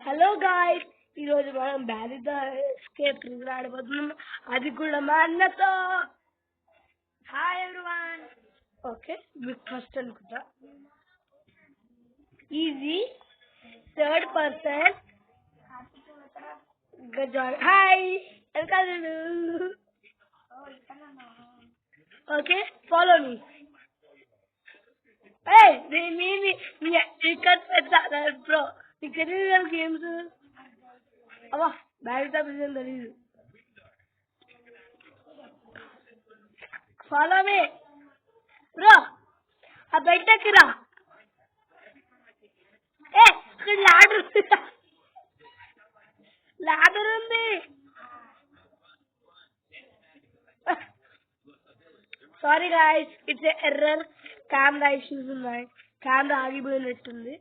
Hello guys, ఈరోజు మనం Barry the escape ring ఆడబోతున్నాం. అది కూడా మా అన్నతో. Hi everyone. ఓకే, మీకు ఫస్ట్ అనుకుంటా. ఈజీ థర్డ్ పర్సన్ గజాన్. Hi welcome. Okay, follow me. Bro నీకు తెలియదు గేమ్స్. అబ్బా, బ్యారీ ద ప్రెసిడెంట్ తెలీదు. Follow me bro. ఆ బెడ్ ఎక్కిరా. ఇక్కడ లాడర్ ఉంది. Sorry guys, it's error. Camera issues ఉన్నాయి. కెమెరా ఆగిపోయినట్టుంది.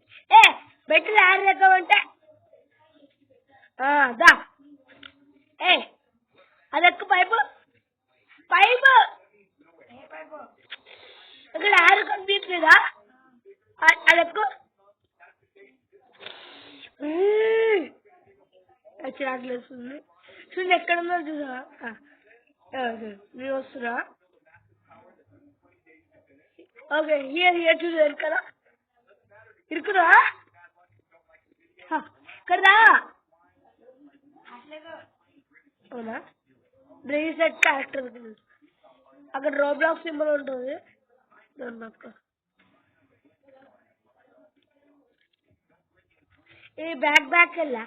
బెడ్ లాడర్ ఎక్కమంటే దా. అది ఎక్కువ పైపు పైపు ఇక్కడ ఆరు కనిపించలేదా? అది ఎక్కువ చిరాకులేస్తుంది. చూడండి ఎక్కడున్నా చూసా. నేను వస్తున్నా. ఓకే, హియర్ హియర్ చూసారు కదా. ఇరుకురా కదా. అవునా? రీసెట్ క్యారెక్టర్ అక్కడ రోబ్లాక్స్ సింబల్ ఉంటుంది. ఏ బ్యాక్ బ్యాక్ వెళ్ళా.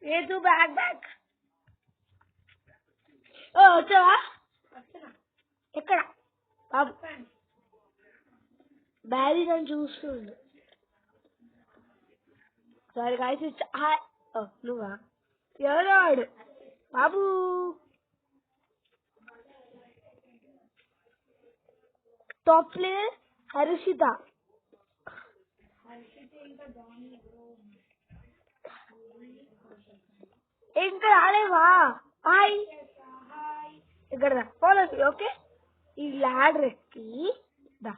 ఏ తూ బ్యాక్ బ్యాక్. వచ్చావా? ఎక్కడ బాబు? బ్యారీ నన్ను చూస్తుండు. సారీ గాయస్, నువ్వా? ఎవరు వాడు? బాబు టాప్ ప్లేయర్ హర్షిత. ఇంకా రాలేవా? హాయ్, ఇక్కడ ఫాలో. ఓకే, ఈ ల్యాడర్ ఎక్కి దా.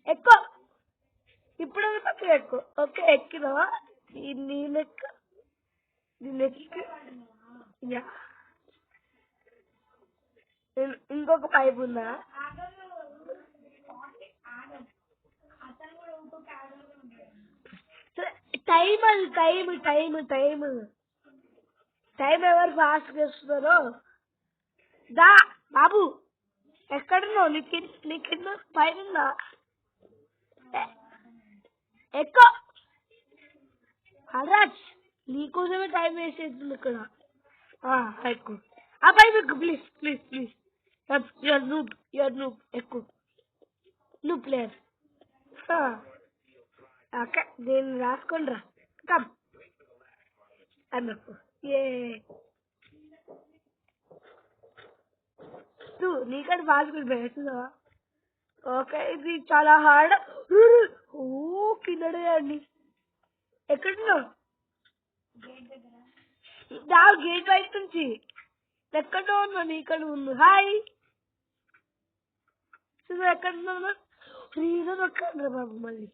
ఎక్కువ ఇప్పుడు తక్కువ ఎక్కువ. ఓకే, ఎక్కినావా? నేను ఎక్క దీన్ని ఎక్కి ఇంకొక పైపు ఉందా? టైం అది టైం టైం టైం టైం ఎవరు ఫాస్ట్ చేస్తున్నారో దా. బాబు ఎక్కడున్నావు? నీకింద పైన ఎక్కువ. హరాజ్, నీకోసమే టైం వేస్ట్ చేస్తుంది ఇక్కడ. ఎక్కువ ఆ పైపు ఎక్కువ. Please please please. You're noob. ఎక్కువ నువ్వు ప్లేయర్. ఓకే, దీన్ని రాసుకోండి రా. కమ్ అన్నప్పు. నీకంటే ఫాస్ట్ పెడుతున్నావా? ఓకే, ఇది చాలా హార్డ్. కిందడే అండి. ఎక్కడున్నావు? గేట్ బయట నుంచి ఎక్కడో ఉన్నా. నీకడ ఉంది. హాయ్, ఎక్కడున్నా? ఫ్రీగా నొక్కండి బాబు. మళ్ళీ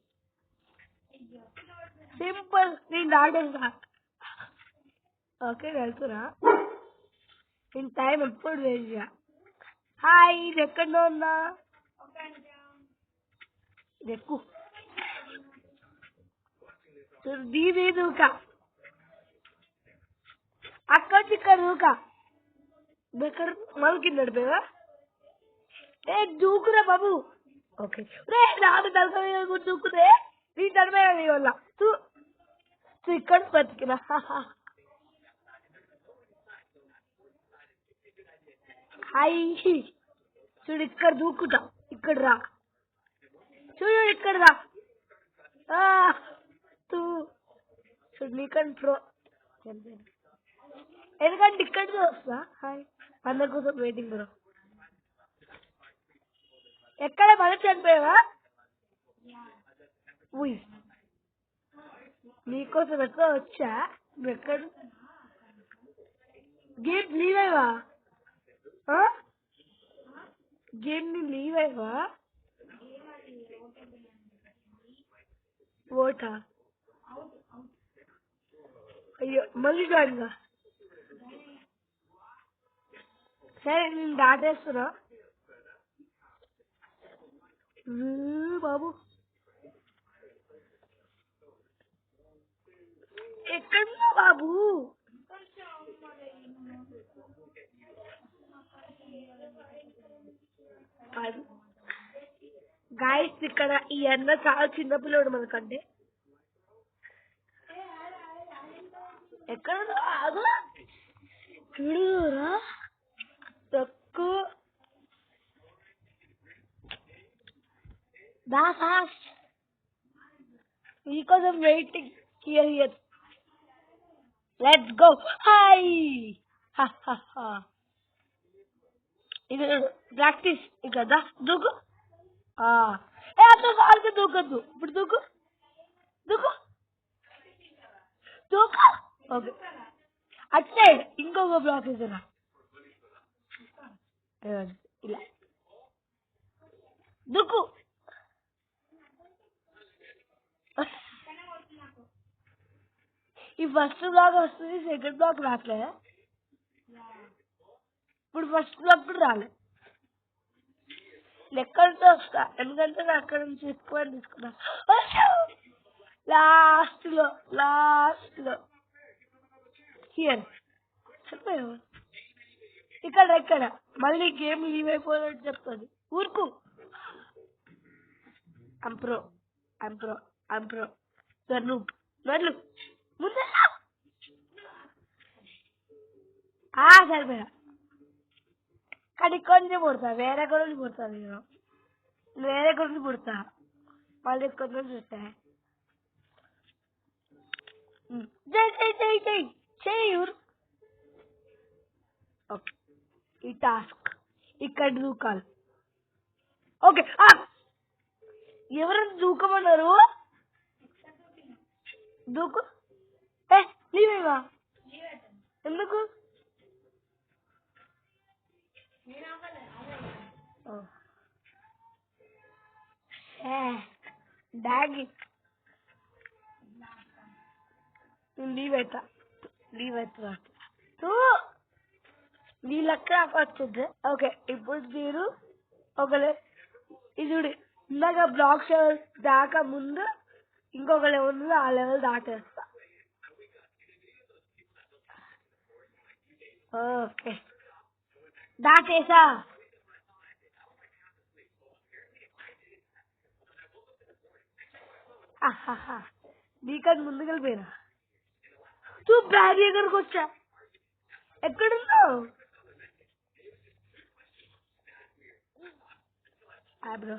సింపుల్. నేను దాటేసా. ఓకే, వెళ్తురా. నేను టైం ఎప్పుడు వేసా. హాయ్, ఇది ఎక్కడో ఉన్నా. ఎక్కువ దీని దూక. అక్కడి ఇక్కడ దూక. ఎక్కడ మళ్ళీ కింద నడిపోయావా? దూకురా బాబు. ఓకే, రే నాకు తలక దూకుదే. నీ తడిపోయా నీ వల్ల. ఇక్కడ బతికినా. హాయ్, చూడు ఇక్కడ దూకుతా. ఇక్కడ రా. చూడు ఇక్కడ రా. చూడు నీకంటే ప్రో. ఎందుకంటే ఇక్కడ వస్తా. హాయ్, అందరి కోసం వెయిటింగ్ బ్రో. ఎక్కడ మనం చనిపోయావా? నీకోసం ఎక్కడ వచ్చా. నువ్వు ఎక్కడ గేమ్ లీవ్ అయ్యవా? గేమ్ ని లీవ్ అయ్యవా? ఓటా అయ్యో మళ్ళీ జాయిన్గా సరే నేను దాటేస్తున్నా బాబు ఎక్కడున్నా బాబు గాయస్ ఇక్కడ ఈ అన్న చాలా చిన్నపిల్లడు మనకంటే ఎక్కడ చూడురా తక్కువ దా ఫాస్ట్ మీకోసం waiting here here let's go high ఇది ప్రాక్టీస్ కదా దూకు అంత దూకొద్దు ఇప్పుడు దూకు దూకు దూకు ఓకే అట్ సైడ్ ఇంకొక బ్లాక్ ఇస్తున్నా ఇలా దూకు ఈ ఫస్ట్ బ్లాక్ వస్తుంది సెకండ్ బ్లాక్ రాట్లే ఇప్పుడు ఫస్ట్ బ్లాక్ కూడా రాలే లెక్కలతో వస్తా ఎందుకంటే నేను అక్కడ నుంచి ఎక్కువ తీసుకున్నా లాస్ట్ లో హియర్ చెప్పాను ఇక్కడ మళ్ళీ గేమ్ లీవ్ అయిపోయినట్టు చెప్తుంది ఊరుకు అంప్రో నన్ను ముందు సరిపోయా కానీ కొంచెం పుడతా వేరే గురించి పుడతాను నేను వేరే గురించి పుడతా మళ్ళీ కొంచెం చూస్తా చెయ్యి ఓకే ఈ టాస్క్ ఇక్కడ దూకాలి ఓకే ఎవరైనా దూకమన్నారు దూకు నీవేవా ఎందుకు డాగి లీవ్ అవుతా వీళ్ళక్క వచ్చింది ఓకే ఇప్పుడు మీరు ఒకలే ఇది ఇందాక బ్లాక్స్ దాకా ముందు ఇంకొక లెవెల్ ఉంది ఆ లెవెల్ దాటేస్తా ఓకే దాటేసా నీకని ముందుకు వెళ్ళిపోయినా తూ బ్యాగ్ దగ్గరకు వచ్చా ఎక్కడున్నావు బ్రో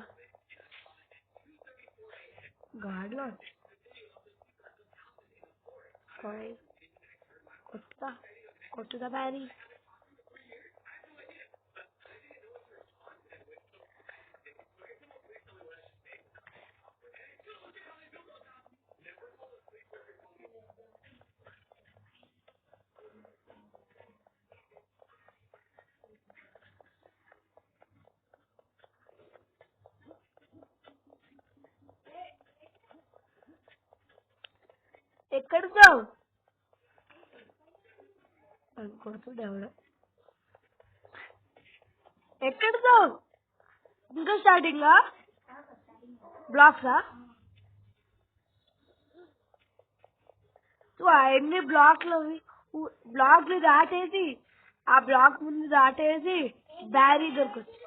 గాడిలో కొట్టుదా బ్యారీ ఎక్కడున్నావు కొడుతుండే ఎవడో ఎక్కడున్నావు ఇంకా స్టార్టింగ్ బ్లాక్సా ఎన్ని బ్లాక్లు దాటేసి ఆ బ్లాక్ ముందు దాటేసి బ్యారీ దొరకొచ్చు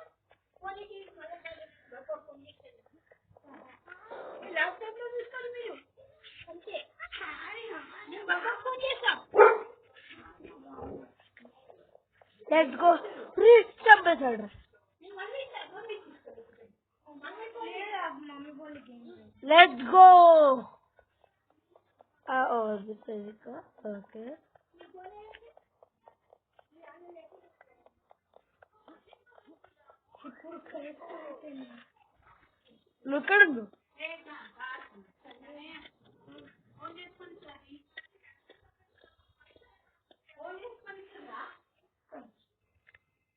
లెట్స్ గో చంపేశాడు లెట్స్ గో ఓకే నువ్వు ఎక్కడుండు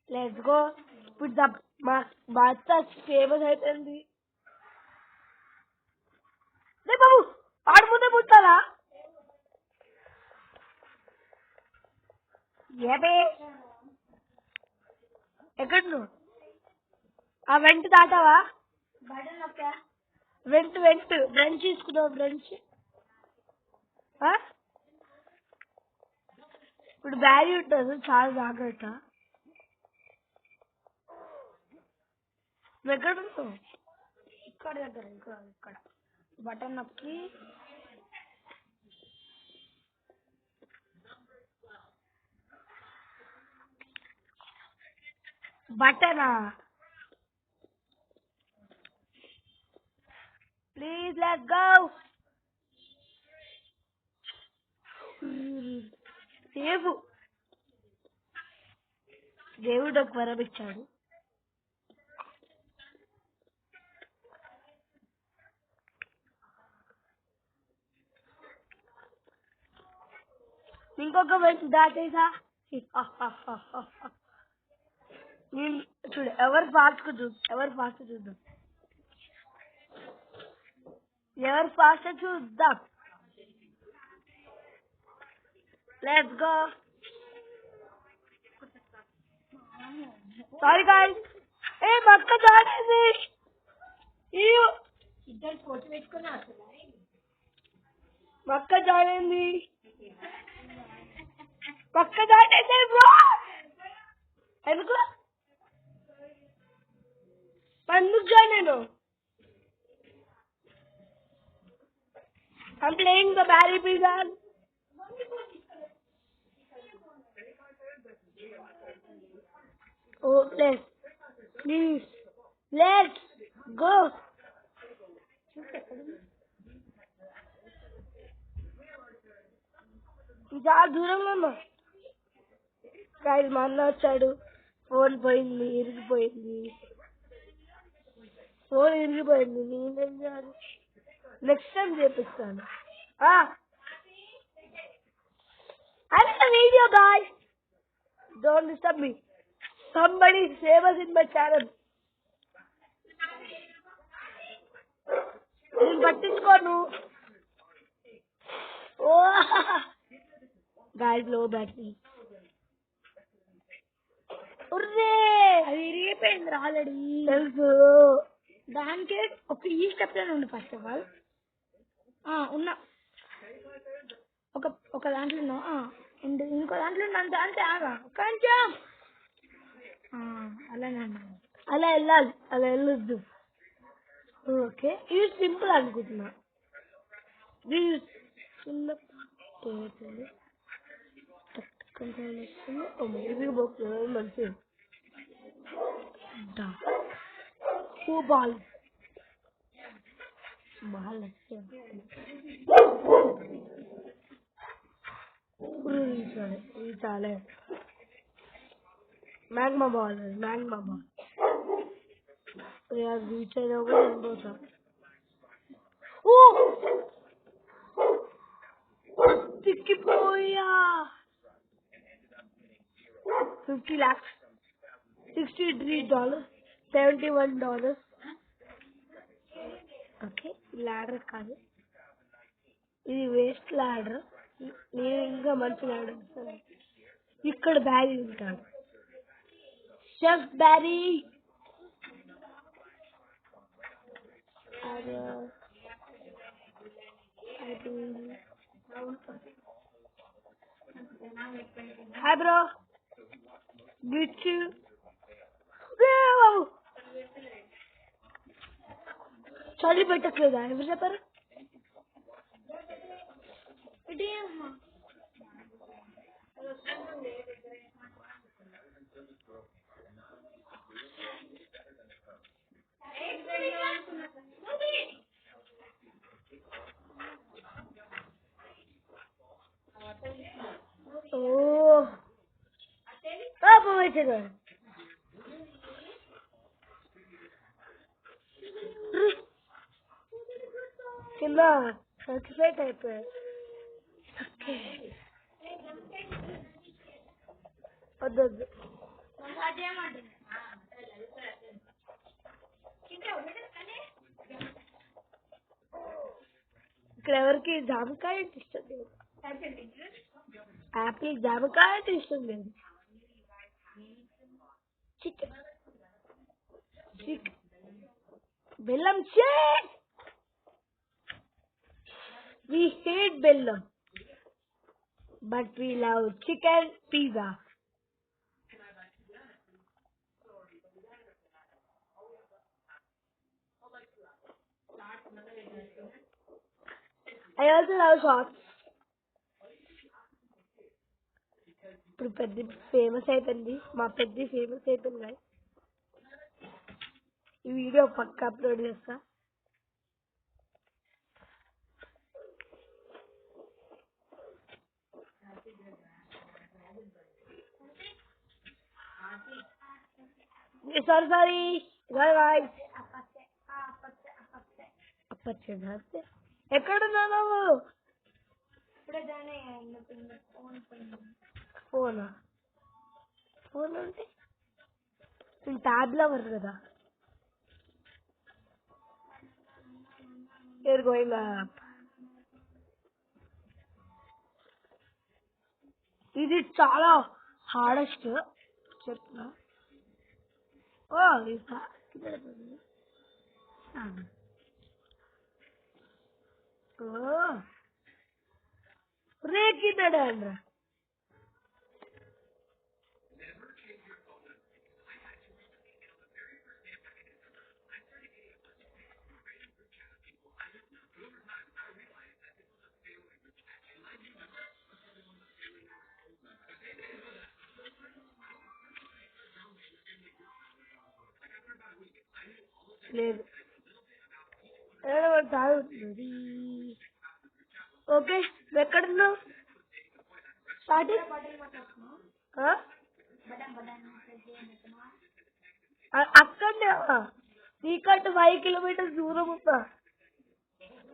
లెట్స్ గో ఇప్పుడు మా ఫేమస్ అయిపోయింది బాబు ఏబే ఎక్కడ నువ్వు ఆ వెంట దాటావా వెంట బ్రంచ్ తీసుకున్నావు బ్రంచ్ ఇప్పుడు బ్యారీ ఉంటుంది చాలా జాగ్రత్త నువ్వు ఎక్కడ ఉన్నావు ఇక్కడ దగ్గర ఇక్కడ బటన్ నొక్కి బటనా ప్లీజ్ లెట్స్ గో దేవుడు ఒక వరం ఇచ్చాడు ఇంకొక వైపు దాటేసా చూడు ఎవరు ఫాస్ట్ చూద్దాం ఎవరు ఫాస్ట్ చూద్దాం లెట్స్ గో సారీ గాయ్స్ మక్క జాడేది ఇద్దరు ఫోటో పెట్టుకుని మక్క జాడేంది మక్క జాడేది బ్రో ఎందుకు join I'm playing the Barry Pizza. Oh, please, let's go. చాలా దూరంగా ఉన్నా మా అన్న వచ్చాడు ఫోన్ పోయింది ఇరిగిపోయింది నేనేం చేయాలి నెక్స్ట్ టైం చేపిస్తాను video guys don't disturb me somebody save us in my channel నేను పట్టించుకోను guys low battery ఉర్రే అది ఇరిగిపోయింది ఆల్రెడీ తెలుసు దానికి ఈ స్టెప్ లోనే ఉంది ఫస్ట్ ఆఫ్ ఆల్ ఉన్నా ఒక దాంట్లో ఉన్నా ఇంకో దాంట్లో ఉన్నా అంతే ఆగా కొంచెం అలా వెళ్ళాలి అలా వెళ్ళొద్దు ఓకే ఇది సింపుల్ అనుకుంటున్నా మంచి బాల్ చాలా మ్యాంగ్మా బాల్ రీచ్ అయినా కూడా వెళ్ళిపోతా తిక్కిపోయా 50 lakhs $63 $71 ఓకే ల్యాడర్ కాదు ఇది వేస్ట్ ల్యాడర్ నేను ఇంకా మంచి ల్యాడర్ ఇస్తాను ఇక్కడ బ్యారీ ఉంటాడు చెఫ్ బ్యారీ హాయ్ బ్రో బిచ్ చలి పెట్టట్లేదా ఎవరు చెప్పారు కింద సర్టిఫైట్ అయిపోయాయి వద్దు ఇక్కడ ఎవరికి జామకాయ ఇష్టం లేదు యాపిల్ జామకాయ ఇష్టం లేదు. చికెన్ చికెన్ బెల్లం Sheikh. We hate bellam, but we love chicken pizza. I also love shots. ఇప్పుడు పెద్ద ఫేమస్ అయిపోయింది, మా పెద్ద ఫేమస్ అయిపోయింది guys. ఈ వీడియో పక్క అప్లోడ్ చేస్తా. Sorry sorry guys. అప్పచ్చే ఎక్కడున్నా నువ్వు? ఫోనా? ఫోన్ అంటే నేను ట్యాబ్లో వర్క్ కదా. You're going up. ఇది చాలా హార్డెస్ట్ చెప్తున్నా. ఓ రేకినాడు అండ్రా. లేదు తాగుతుంది. ఓకే ఎక్కడున్నావు? స్టార్టింగ్ అక్కడనే నీకంటే 5 కిలోమీటర్స్ దూరం ఉందా?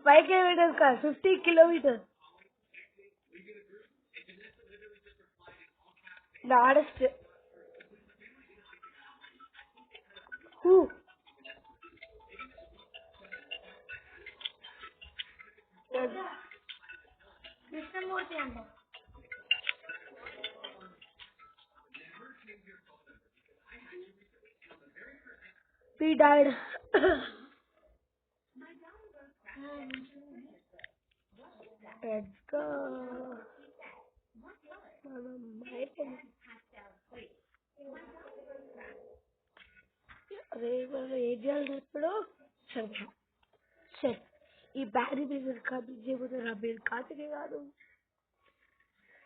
5 కిలోమీటర్స్ కాదు, 50 కిలోమీటర్స్. నాడెస్ట్ కృష్ణమూర్తి అంట. He died. Let's go. అరే ఏం చేయాలి ఇప్పుడు? సరే ఈ బ్యారీ బిజినెస్ కంప్లీట్ చేయకపోతే నా పేరు కాతికే కాదు.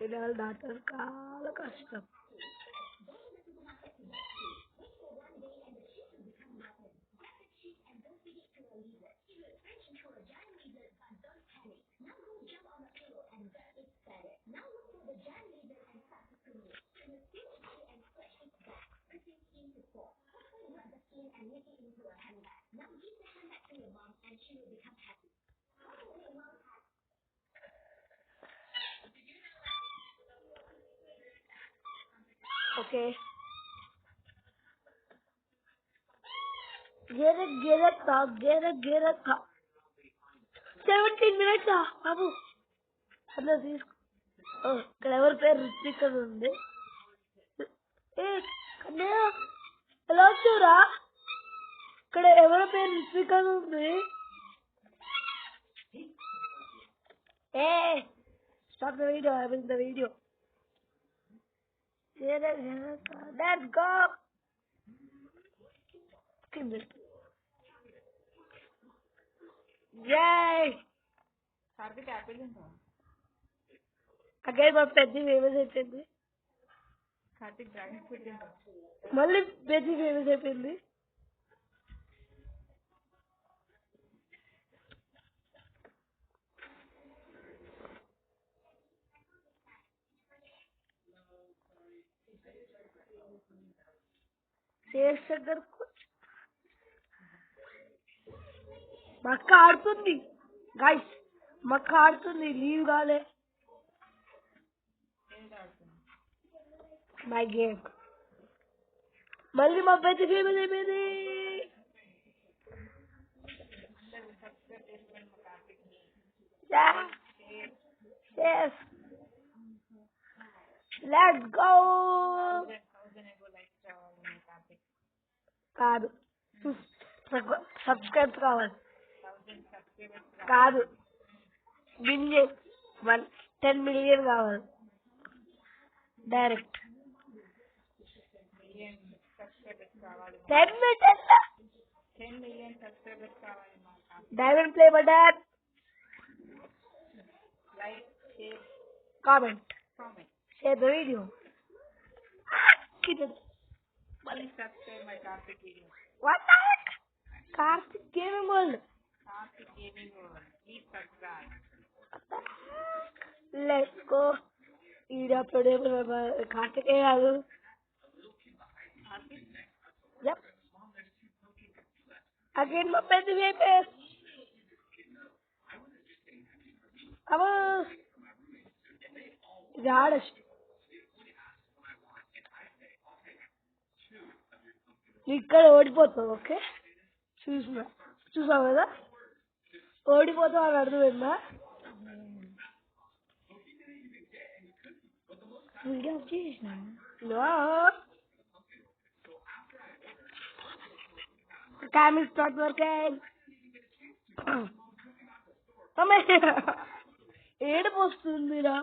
ఇలా దాటారు చాలా కష్టం. ఓకే గేరత్తా 17 minutes బాబు. అట్లా తీసుకో. ఇక్కడ ఎవరి పేరు రిత్విక్ అని ఉంది. ఎలా చూరా? ఇక్కడ ఎవరి పేరు రిత్విక్ అని ఉంది. Stop the video. I will the video. Let's go. Yay! Again మా పెద్ద ఫేమస్ అయిపోయింది. మళ్ళీ పెద్ద ఫేమస్ అయిపోయింది. మా అక్క ఆడుతుంది గైస్, మా అక్క ఆడుతుంది. లీవ్ కాలే మై గేమ్. మళ్ళీ మా పెద్ద ఫేమస్ అయిపోయింది. Yes. Let's go. కాదు, సబ్స్క్రైబ్ కావాలి. కాదు, మిలియన్ 10 మిలియన్ కావాలి direct. 10 million diamond play button, comment, share the video. What the heck? Karthik Gaming World. Let's go. Ida upload Karthik కాదు. Yep. Again మా పెద్ద వేపే. అబ్బో. ఇది ఆడచ్చు. ఇక్కడ ఓడిపోతావు. ఓకే, చూసావు కదా, ఓడిపోతావు అని అర్థమైందా? Camera start working. ఏడుపు వస్తుందిరా,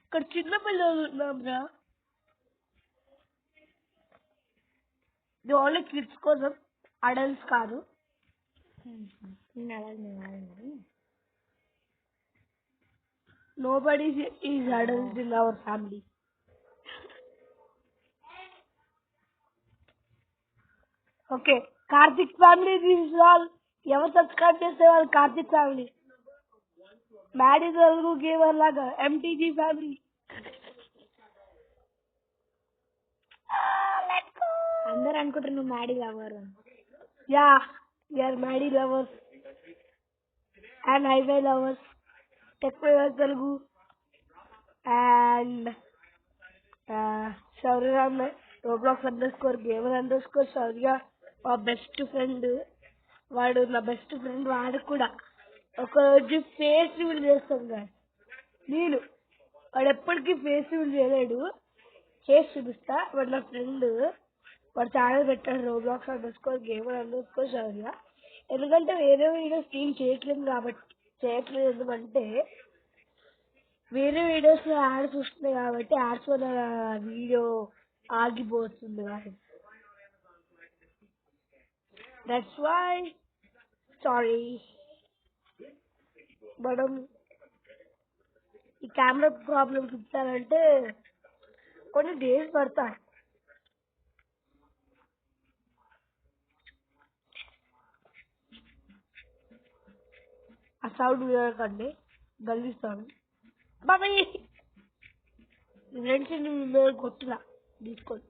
ఇక్కడ చిన్న పిల్లలు ఉన్నాం రా. ఇది ఓన్లీ కిడ్స్ కోసం, అడల్ట్స్ కాదు. Nobody is adult in our family. Okay, Karthik family this all. ఎవరు సబ్స్క్రైబ్ చేస్తే వాళ్ళు Karthik family. Maddy Telugu gamer లాగా ఎంటీజీ ఫ్యామిలీ. అందరు అనుకుంటారు నువ్వు Maddy lover. Ya, you're Maddy lovers and highway lovers. Tech Telugu and Shaurya Roblox _gamer_ Shaurya మా బెస్ట్ ఫ్రెండ్. వాడు నా బెస్ట్ ఫ్రెండ్. వాడు కూడా ఒకరోజు ఫేస్ రివీల్ చేస్తాం కదా నేను. వాడు ఎప్పటికీ ఫేస్ రివీల్ చేయలేడు, చేసి చూపిస్తా. వాడు నా ఫ్రెండ్. వాడు ఛానల్ పెట్టాడు రోబ్లాక్స్ _gamer_ శౌర్య. ఎందుకంటే వేరే వీడియోస్ నేను చేయట్లేదు ఎందుకంటే వేరే వీడియోస్ లో యాడ్స్ వస్తున్నాయి కాబట్టి యాడ్స్ వల్ల వీడియో ఆగిపోతుంది. That's why sorry. మనం ఈ కెమెరా ప్రాబ్లమ్స్ ఇచ్చారంటే కొన్ని డేస్ పడతాయి. ఆ సౌండ్ వినకండి, గల్లిస్తాను బాబాయ్. ఫ్రెండ్స్ కొట్టులా తీసుకోండి.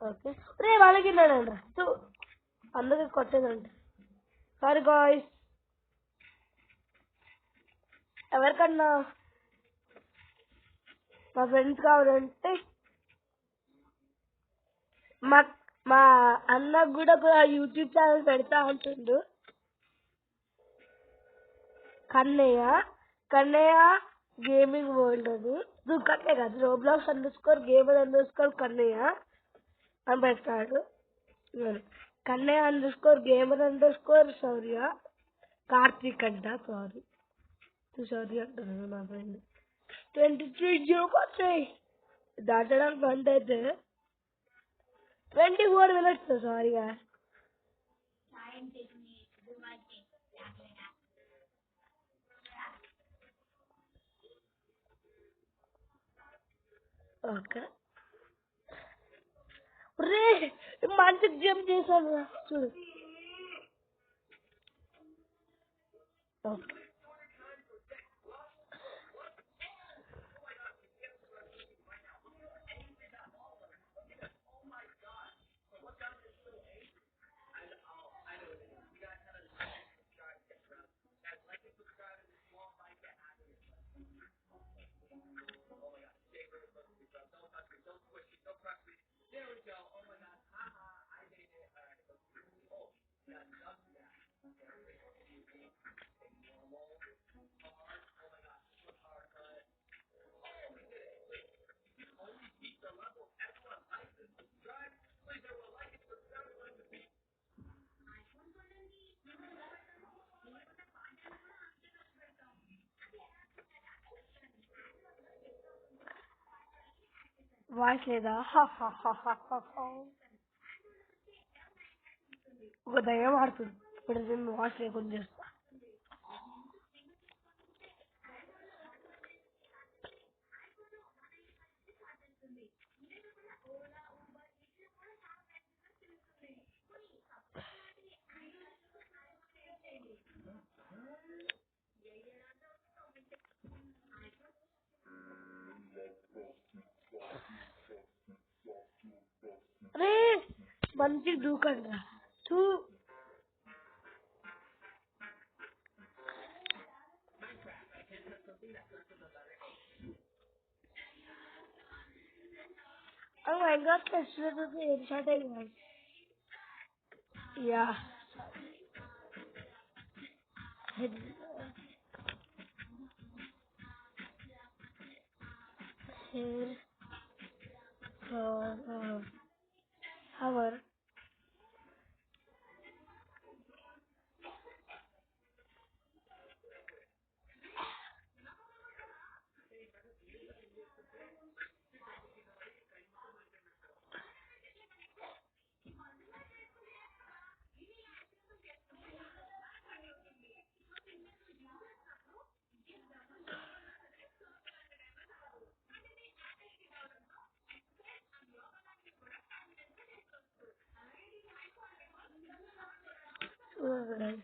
ఓకే, రే వాళ్ళకి రా అందరికి కొట్టేదండి. Sorry guys. ఎవరికన్నా మా ఫ్రెండ్స్ కావాలంటే మా అన్నకు కూడా ఒక యూట్యూబ్ ఛానల్ పెడతా అంటుండు. కన్నయ్య గేమింగ్ వరల్డ్ అని. నువ్వు కన్నయ్య కాదు, రోబ్లాక్స్ _gamer_ కన్నయ్య అని పెడతాడు. కన్నయ్య _gamer_ శౌర్య. కార్తీక్ అంట, సారీ శౌర్య అంటున్నాను మా ఫ్రెండ్. 23 దాటడానికి బండి అయితే 24 minutes. సారీగా ఓకే. రే మంచి జంప్ చేశాను చూడు. ఓకే, వాయిస్ లేదా ఒక దయ్యం ఆడుతుంది. ఇప్పుడు నేను వాయిస్ లేకుండా చేస్తా. అరే మంచి దూకండి రా. Two Oh my god, that's literally exciting one. Yeah. Here for our guys.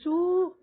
So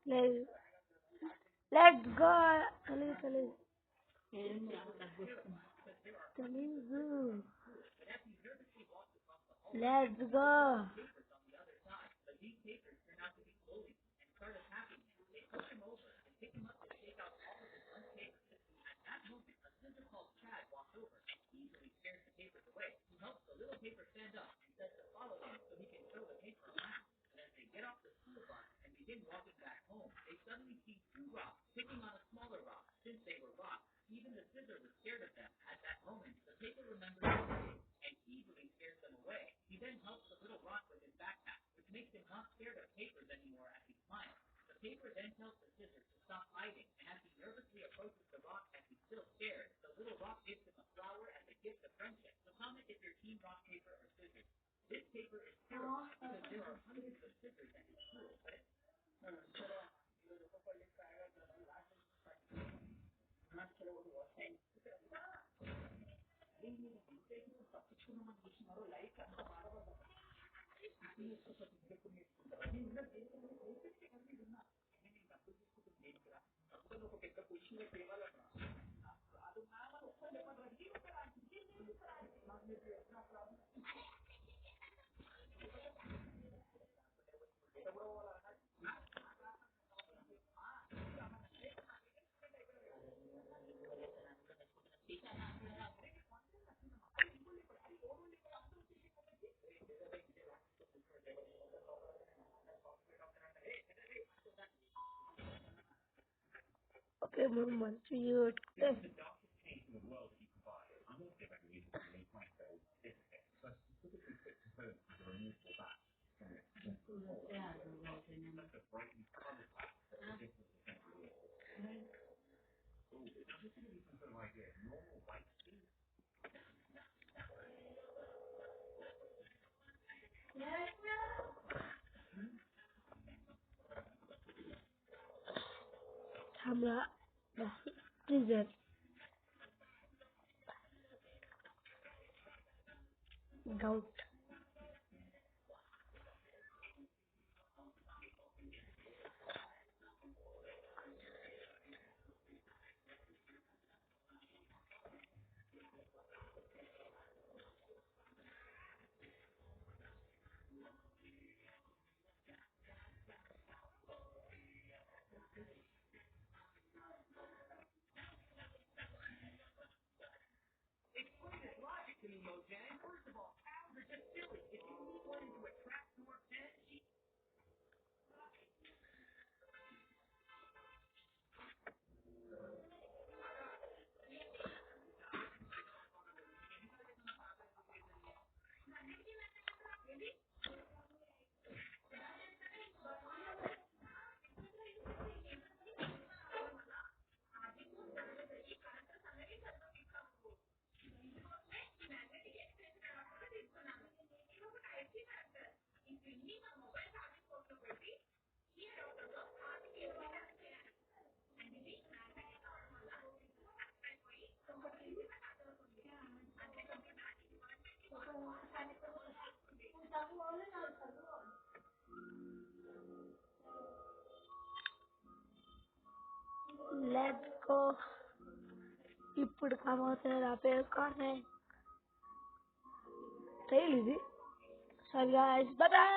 let's let's go. Telugu. Let's go. Okay, movement to you. Camera. Freezer. Gout. Let's go. ఇప్పుడు కమవుతుంది నా పేరు కానీ ఇది. So guys, bye bye.